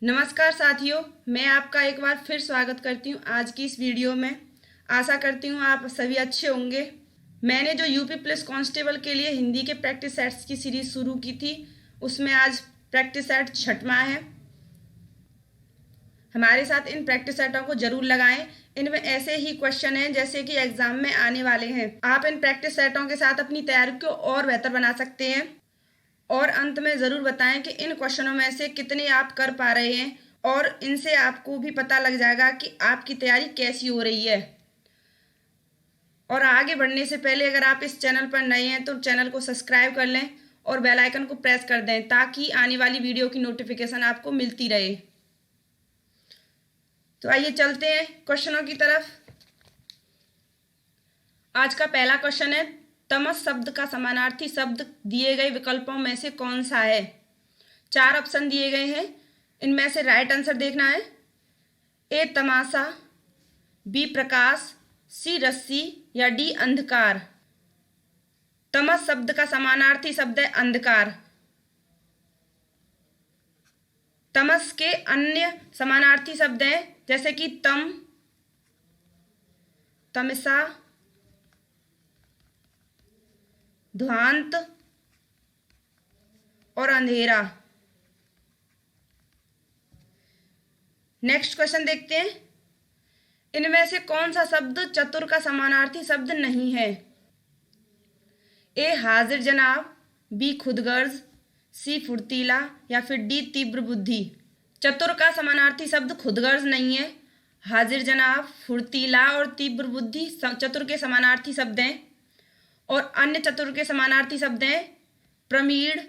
नमस्कार साथियों, मैं आपका एक बार फिर स्वागत करती हूँ आज की इस वीडियो में। आशा करती हूँ आप सभी अच्छे होंगे। मैंने जो यूपी पुलिस कांस्टेबल के लिए हिंदी के प्रैक्टिस सेट्स की सीरीज़ शुरू की थी, उसमें आज प्रैक्टिस सेट 6वां है। हमारे साथ इन प्रैक्टिस सेटों को ज़रूर लगाएं। इनमें ऐसे ही क्वेश्चन हैं जैसे कि एग्ज़ाम में आने वाले हैं। आप इन प्रैक्टिस सेटों के साथ अपनी तैयारी को और बेहतर बना सकते हैं। और अंत में ज़रूर बताएं कि इन क्वेश्चनों में से कितने आप कर पा रहे हैं, और इनसे आपको भी पता लग जाएगा कि आपकी तैयारी कैसी हो रही है। और आगे बढ़ने से पहले अगर आप इस चैनल पर नए हैं तो चैनल को सब्सक्राइब कर लें और बेल आइकन को प्रेस कर दें ताकि आने वाली वीडियो की नोटिफिकेशन आपको मिलती रहे। तो आइए चलते हैं क्वेश्चनों की तरफ। आज का पहला क्वेश्चन है, तमस शब्द का समानार्थी शब्द दिए गए विकल्पों में से कौन सा है। 4 ऑप्शन दिए गए हैं, इनमें से राइट आंसर देखना है। ए तमाशा, बी प्रकाश, सी रस्सी या डी अंधकार। तमस शब्द का समानार्थी शब्द है अंधकार। तमस के अन्य समानार्थी शब्द हैं जैसे कि तम, तमसा, ध्वांत और अंधेरा। नेक्स्ट क्वेश्चन देखते हैं, इनमें से कौन सा शब्द चतुर का समानार्थी शब्द नहीं है। ए हाजिर जनाब, बी खुदगर्ज, सी फुर्तीला या फिर डी तीव्र बुद्धि। चतुर का समानार्थी शब्द खुदगर्ज नहीं है। हाजिर जनाब, फुर्तीला और तीव्र बुद्धि चतुर के समानार्थी शब्द हैं। और अन्य चतुर के समानार्थी शब्द हैं प्रमीण,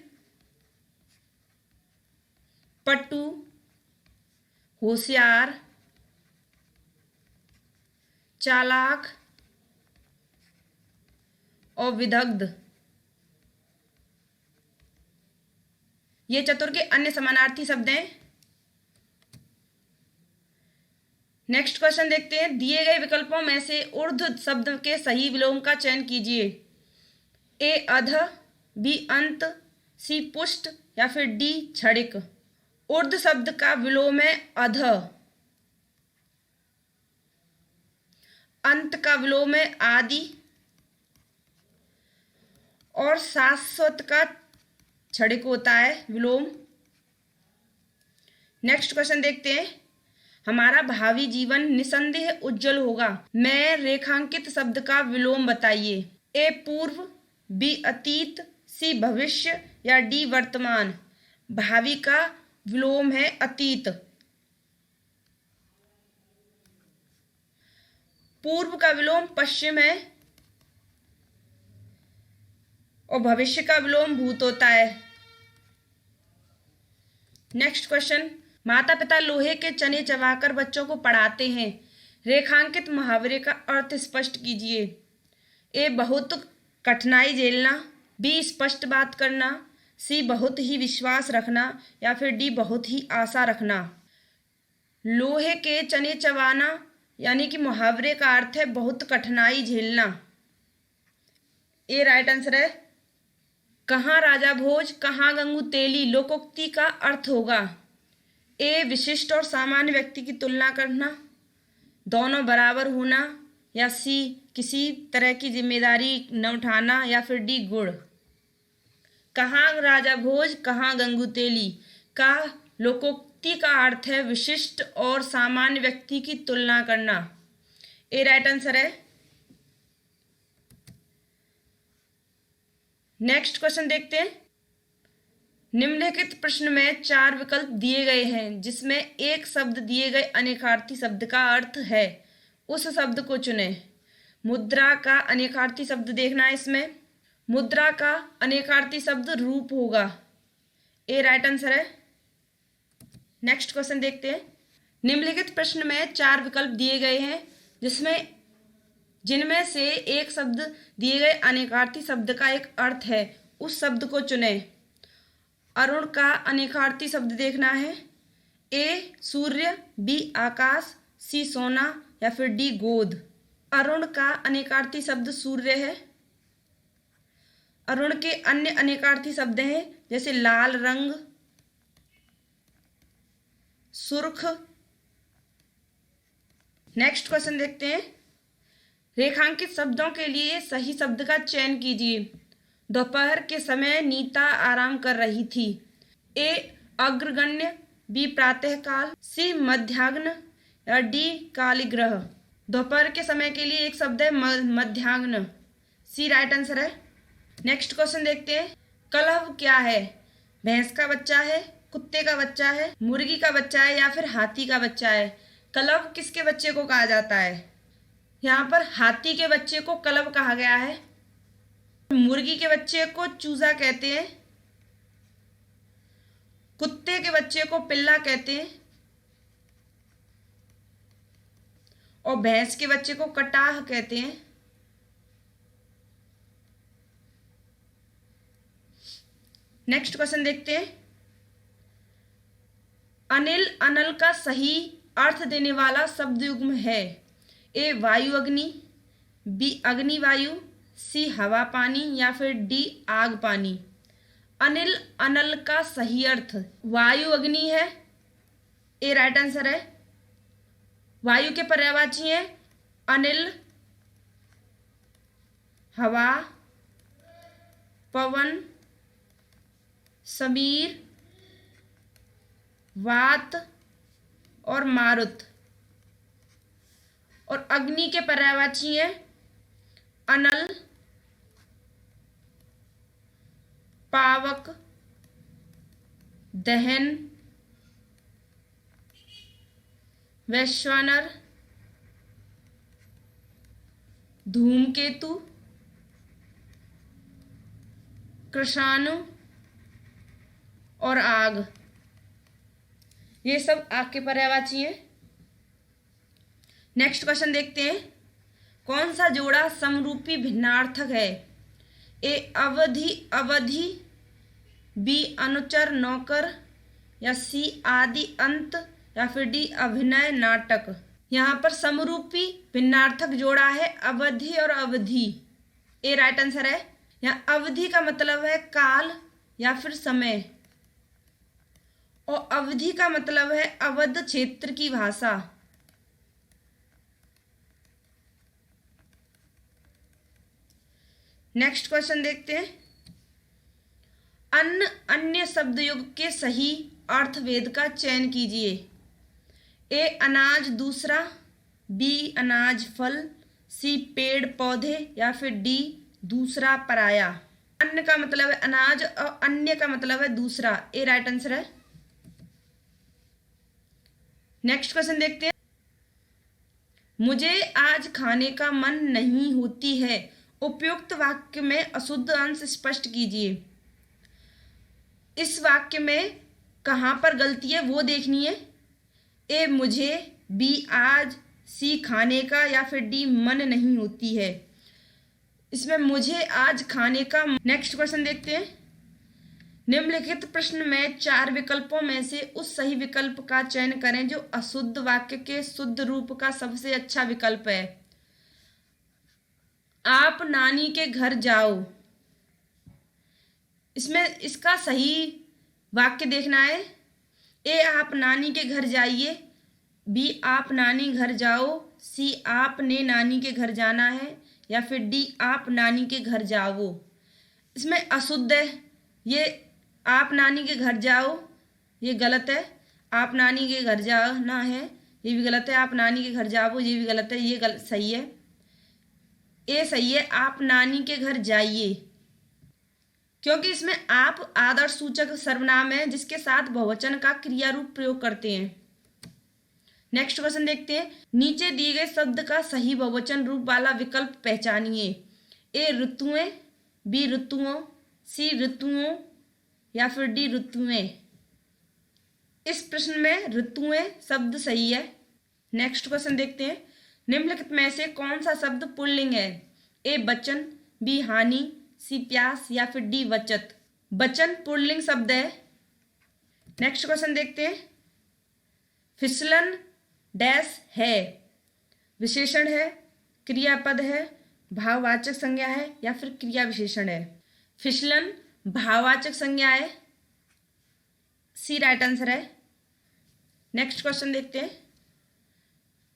पट्टू, होशियार, चालाक और विदग्ध। ये चतुर के अन्य समानार्थी शब्द हैं। नेक्स्ट क्वेश्चन देखते हैं, दिए गए विकल्पों में से ऊर्ध्व शब्द के सही विलोम का चयन कीजिए। ए अध, बी अंत, सी पुष्ट या फिर डी क्षणिक। ऊर्ध्व शब्द का विलोम है अध। अंत का विलोम है आदि और शाश्वत का क्षणिक होता है विलोम। नेक्स्ट क्वेश्चन देखते हैं, हमारा भावी जीवन निसंदेह उज्जवल होगा। मैं रेखांकित शब्द का विलोम बताइए। ए पूर्व, बी अतीत, सी भविष्य या डी वर्तमान। भावी का विलोम है अतीत। पूर्व का विलोम पश्चिम है और भविष्य का विलोम भूत होता है। नेक्स्ट क्वेश्चन, माता पिता लोहे के चने चबाकर बच्चों को पढ़ाते हैं। रेखांकित मुहावरे का अर्थ स्पष्ट कीजिए। ए बहुत कठिनाई झेलना, बी स्पष्ट बात करना, सी बहुत ही विश्वास रखना या फिर डी बहुत ही आशा रखना। लोहे के चने चबाना यानी कि मुहावरे का अर्थ है बहुत कठिनाई झेलना। ए राइट आंसर है। कहाँ राजा भोज, कहाँ गंगू तेली लोकोक्ति का अर्थ होगा। ए विशिष्ट और सामान्य व्यक्ति की तुलना करना, दोनों बराबर होना या सी किसी तरह की जिम्मेदारी न उठाना या फिर डी गुण। कहाँ राजा भोज, कहाँ गंगू तेली का लोकोक्ति का अर्थ है विशिष्ट और सामान्य व्यक्ति की तुलना करना। ए राइट आंसर है। नेक्स्ट क्वेश्चन देखते हैं, निम्नलिखित प्रश्न में 4 विकल्प दिए गए हैं जिसमें एक शब्द दिए गए अनेकार्थी शब्द का अर्थ है, उस शब्द को चुनें। मुद्रा का अनेकार्थी शब्द देखना है। इसमें मुद्रा का अनेकार्थी शब्द रूप होगा। ए राइट आंसर है। नेक्स्ट क्वेश्चन देखते हैं, निम्नलिखित प्रश्न में 4 विकल्प दिए गए हैं जिनमें से एक शब्द दिए गए अनेकार्थी शब्द का एक अर्थ है, उस शब्द को चुनें। अरुण का अनेकार्थी शब्द देखना है। ए सूर्य, बी आकाश, सी सोना या फिर डी गोद। अरुण का अनेकार्थी शब्द सूर्य है। अरुण के अन्य अनेकार्थी शब्द हैं जैसे लाल रंग, सुर्ख। नेक्स्ट क्वेश्चन देखते हैं। रेखांकित शब्दों के लिए सही शब्द का चयन कीजिए। दोपहर के समय नीता आराम कर रही थी। ए अग्रगण्य, बी प्रातःकाल, सी मध्याह्न या डी कालीग्रह। दोपहर के समय के लिए एक शब्द है मध्याह्न, सी राइट आंसर है। नेक्स्ट क्वेश्चन देखते हैं। कलह क्या है? भैंस का बच्चा है, कुत्ते का बच्चा है, मुर्गी का बच्चा है या फिर हाथी का बच्चा है? कलह किसके बच्चे को कहा जाता है? यहाँ पर हाथी के बच्चे को कलह कहा गया है। मुर्गी के बच्चे को चूजा कहते हैं, कुत्ते के बच्चे को पिल्ला कहते हैं और भैंस के बच्चे को कटाह कहते हैं। नेक्स्ट क्वेश्चन देखते हैं। अनिल अनल का सही अर्थ देने वाला शब्द युग्म है। ए वायु अग्नि, बी अग्नि वायु, सी हवा पानी या फिर डी आग पानी। अनिल अनल का सही अर्थ वायु अग्नि है, ए राइट आंसर है। वायु के पर्यायवाची हैं अनिल, हवा, पवन, समीर, वात और मारुत। और अग्नि के पर्यायवाची हैं अनल, पावक, दहन, वैश्वानर, धूमकेतु, कृषाणु और आग। ये सब आग के पर्यायवाची हैं। नेक्स्ट क्वेश्चन देखते हैं। कौन सा जोड़ा समरूपी भिन्नार्थक है? ए अवधि अवधि, बी अनुचर नौकर या सी आदि अंत या फिर डी अभिनय नाटक। यहाँ पर समरूपी भिन्नार्थक जोड़ा है अवधि और अवधि, ए राइट आंसर है। यहाँ अवधि का मतलब है काल या फिर समय और अवधि का मतलब है अवध क्षेत्र की भाषा। नेक्स्ट क्वेश्चन देखते हैं। अन्न अन्य शब्द युग के सही अर्थभेद का चयन कीजिए। ए अनाज दूसरा, बी अनाज फल, सी पेड़ पौधे या फिर डी दूसरा पराया। अन्न का मतलब है अनाज और अन्य का मतलब है दूसरा, ए राइट आंसर है। नेक्स्ट क्वेश्चन देखते हैं। मुझे आज खाने का मन नहीं होती है। उपयुक्त वाक्य में अशुद्ध अंश स्पष्ट कीजिए। इस वाक्य में कहाँ पर गलती है वो देखनी है। ए मुझे, बी आज, सी खाने का या फिर डी मन नहीं होती है। इसमें मुझे आज खाने का। नेक्स्ट क्वेश्चन देखते हैं। निम्नलिखित प्रश्न में 4 विकल्पों में से उस सही विकल्प का चयन करें जो अशुद्ध वाक्य के शुद्ध रूप का सबसे अच्छा विकल्प है। आप नानी के घर जाओ, इसमें इसका सही वाक्य देखना है। ए आप नानी के घर जाइए, बी आप नानी घर जाओ, सी आपने नानी के घर जाना है या फिर डी आप नानी के घर जाओ। इसमें अशुद्ध है, ये आप नानी के घर जाओ ये गलत है, आप नानी के घर जाना है ये भी गलत है, आप नानी के घर जाओ ये भी गलत है, ये गलत सही है। ए सही है, आप नानी के घर जाइए, क्योंकि इसमें आप आदर्श सूचक सर्वनाम है जिसके साथ बहुवचन का क्रिया रूप प्रयोग करते हैं। नेक्स्ट क्वेश्चन देखते हैं। नीचे दिए गए शब्द का सही बहुवचन रूप वाला विकल्प पहचानिए। ए ऋतुएं, बी ऋतुओं, सी ऋतुओं या फिर डी ऋतुएं। इस प्रश्न में ऋतुएं शब्द सही है। नेक्स्ट क्वेश्चन देखते हैं। निम्नलिखित में से कौन सा शब्द पुल्लिंग है? ए बचन, बी हानि, सी प्यास या फिर डी बचत। बचन पुल्लिंग शब्द है। नेक्स्ट क्वेश्चन देखते हैं। फिसलन डैश है, विशेषण है, क्रियापद है, भाववाचक संज्ञा है या फिर क्रिया विशेषण है। फिसलन भाववाचक संज्ञा है, सी राइट आंसर है। नेक्स्ट क्वेश्चन देखते हैं।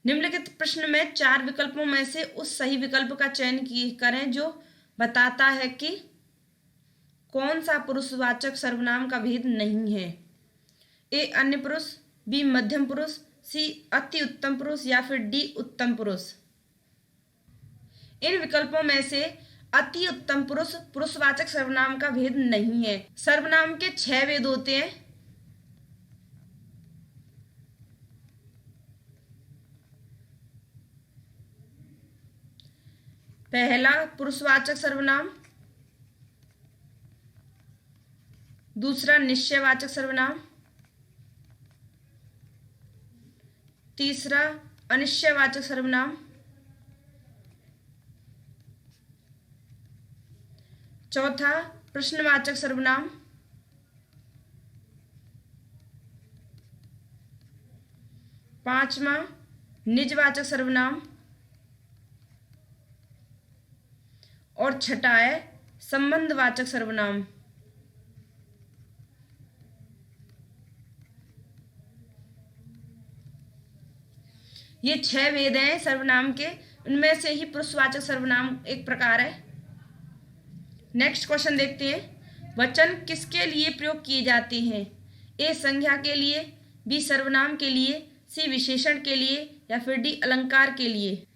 निम्नलिखित प्रश्न में 4 विकल्पों में से उस सही विकल्प का चयन करें जो बताता है कि कौन सा पुरुषवाचक सर्वनाम का भेद नहीं है। ए अन्य पुरुष, बी मध्यम पुरुष, सी अति उत्तम पुरुष या फिर डी उत्तम पुरुष। इन विकल्पों में से अति उत्तम पुरुष पुरुषवाचक सर्वनाम का भेद नहीं है। सर्वनाम के 6 भेद होते हैं। पहला पुरुषवाचक सर्वनाम, दूसरा निश्चयवाचक सर्वनाम, तीसरा अनिश्चयवाचक सर्वनाम, चौथा प्रश्नवाचक सर्वनाम, पांचवा निजवाचक सर्वनाम और छठा है संबंधवाचक सर्वनाम। ये 6 भेद हैं सर्वनाम के, उनमें से ही पुरुषवाचक सर्वनाम एक प्रकार है। नेक्स्ट क्वेश्चन देखते हैं। वचन किसके लिए प्रयोग किए जाते हैं? ए संज्ञा के लिए, बी सर्वनाम के लिए, सी विशेषण के लिए या फिर डी अलंकार के लिए।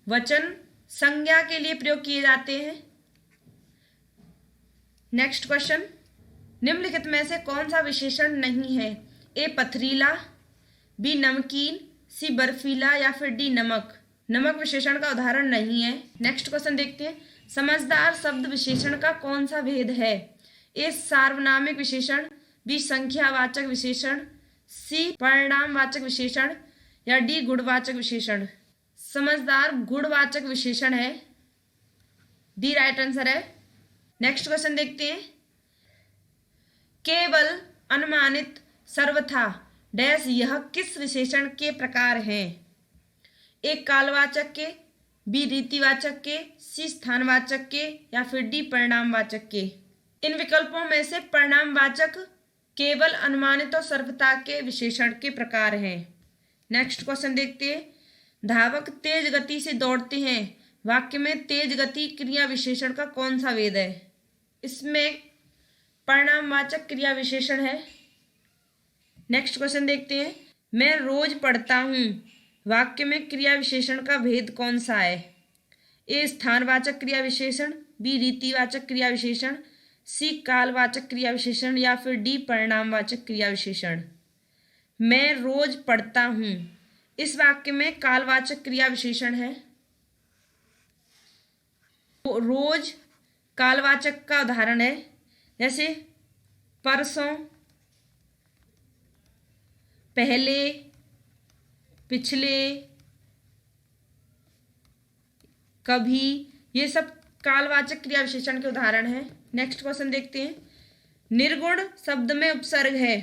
वचन संज्ञा के लिए प्रयोग किए जाते हैं। Next question. निम्नलिखित में से कौन सा विशेषण नहीं है? ए पथरीला, बी नमकीन, सी बर्फीला या फिर डी नमक। नमक विशेषण का उदाहरण नहीं है। नेक्स्ट क्वेश्चन देखते हैं। समझदार शब्द विशेषण का कौन सा भेद है? ए सार्वनामिक विशेषण, बी संख्यावाचक विशेषण, सी परिणामवाचक विशेषण या डी गुणवाचक विशेषण। समझदार गुणवाचक विशेषण है, डी राइट आंसर है। नेक्स्ट क्वेश्चन देखते हैं। केवल, अनुमानित, सर्वथा डैश यह किस विशेषण के प्रकार हैं? ए कालवाचक के, बी रीतिवाचक के, सी स्थानवाचक के या फिर डी परिणामवाचक के। इन विकल्पों में से परिणामवाचक केवल, अनुमानित और सर्वथा के विशेषण के प्रकार हैं। नेक्स्ट क्वेश्चन देखते हैं। धावक तेज गति से दौड़ते हैं। वाक्य में तेज गति क्रिया विशेषण का कौन सा भेद है? इसमें परिणामवाचक क्रिया विशेषण है। नेक्स्ट क्वेश्चन देखते हैं। मैं रोज पढ़ता हूँ। वाक्य में क्रिया विशेषण का भेद कौन सा है? ए स्थानवाचक क्रिया विशेषण, बी रीतिवाचक क्रिया विशेषण, सी कालवाचक क्रिया विशेषण या फिर डी परिणामवाचक क्रिया विशेषण। मैं रोज पढ़ता हूँ, इस वाक्य में कालवाचक क्रिया विशेषण है। रोज कालवाचक का उदाहरण है, जैसे परसों, पहले, पिछले, कभी, ये सब कालवाचक क्रिया विशेषण के उदाहरण हैं। नेक्स्ट क्वेश्चन देखते हैं। निर्गुण शब्द में उपसर्ग है।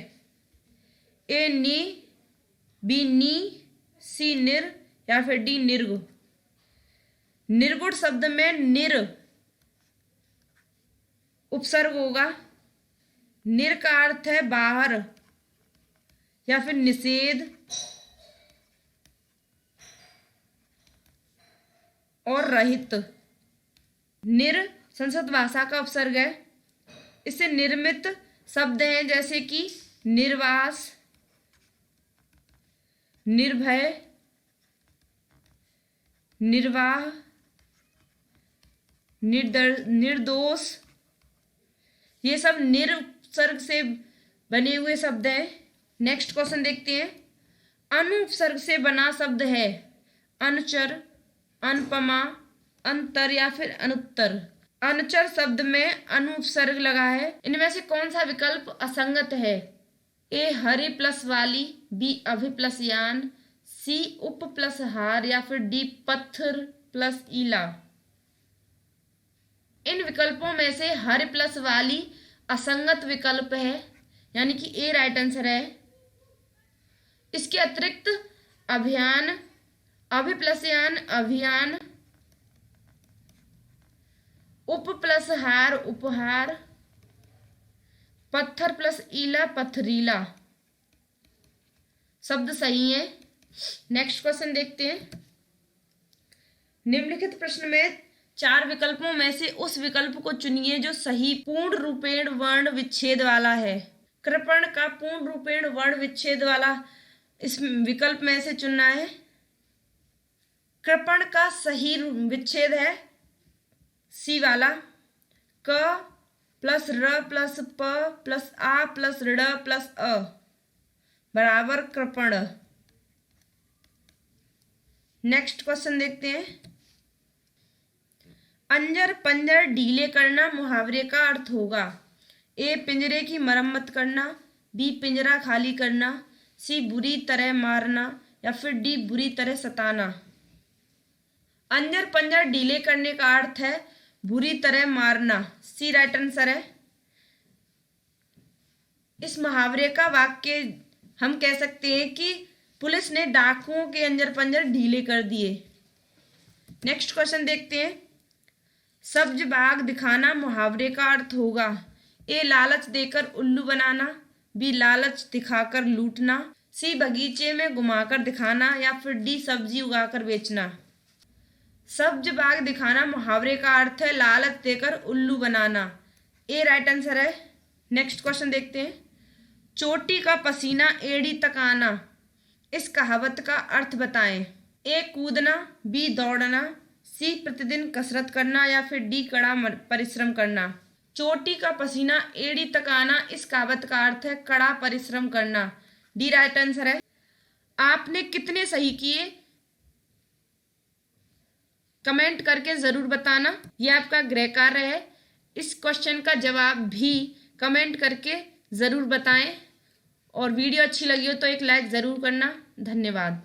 ए नी, बी नी, सी निर या फिर डी निर्गु। निर्गुण शब्द में निर उपसर्ग होगा। निर का अर्थ है बाहर या फिर निषेध और रहित। निर संस्कृत भाषा का उपसर्ग है। इससे निर्मित शब्द हैं जैसे कि निर्वास, निर्भय, निर्वाह, निर्दोष, ये सब निर उपसर्ग से बने हुए शब्द हैं। नेक्स्ट क्वेश्चन देखते हैं। अनु उपसर्ग से बना शब्द है। अनुचर, अनुपमा, अंतर या फिर अनुत्तर। अनुचर शब्द में अनु उपसर्ग लगा है। इनमें से कौन सा विकल्प असंगत है? ए हरि प्लस वाली, बी अभि प्लस यान, सी उप प्लस हार या फिर डी पत्थर प्लस ईला। इन विकल्पों में से हरि प्लस वाली असंगत विकल्प है, यानी कि ए राइट आंसर है। इसके अतिरिक्त अभियान, अभि प्लस यान अभियान, उप प्लस हार उपहार, पत्थर प्लस ईला पथरीला। शब्द सही है। नेक्स्ट क्वेश्चन देखते हैं। निम्नलिखित प्रश्न में 4 विकल्पों में से उस विकल्प को चुनिए जो सही पूर्ण रूपेण वर्ण विच्छेद वाला है। कृपण का पूर्ण रूपेण वर्ण विच्छेद वाला इस विकल्प में से चुनना है। कृपण का सही विच्छेद है सी वाला, क प्लस र प्लस प प्लस आ प्लस ऋ प्लस अ बराबर कृपण। नेक्स्ट क्वेश्चन देखते हैं। अंजर पंजर ढीले करना मुहावरे का अर्थ होगा। ए पिंजरे की मरम्मत करना, बी पिंजरा खाली करना, सी बुरी तरह मारना या फिर डी बुरी तरह सताना। अंजर पंजर ढीले करने का अर्थ है बुरी तरह मारना, सी राइट आंसर है। इस मुहावरे का वाक्य हम कह सकते हैं कि पुलिस ने डाकुओं के अंजर पंजर ढीले कर दिए। नेक्स्ट क्वेश्चन देखते हैं। सब्ज बाग दिखाना मुहावरे का अर्थ होगा। ए लालच देकर उल्लू बनाना, बी लालच दिखाकर लूटना, सी बगीचे में घुमाकर दिखाना या फिर डी सब्जी उगाकर बेचना। सब्ज बाग दिखाना मुहावरे का अर्थ है लालच देकर उल्लू बनाना, ए राइट आंसर है। नेक्स्ट क्वेश्चन देखते हैं। चोटी का पसीना एड़ी तक आना, इस कहावत का अर्थ बताएं। ए कूदना, बी दौड़ना, सी प्रतिदिन कसरत करना या फिर डी कड़ा परिश्रम करना। चोटी का पसीना एड़ी तक आना, इस कहावत का अर्थ है कड़ा परिश्रम करना, डी राइट आंसर है। आपने कितने सही किए कमेंट करके ज़रूर बताना। यह आपका गृह कार्य है। इस क्वेश्चन का जवाब भी कमेंट करके ज़रूर बताएं और वीडियो अच्छी लगी हो तो एक लाइक ज़रूर करना। धन्यवाद।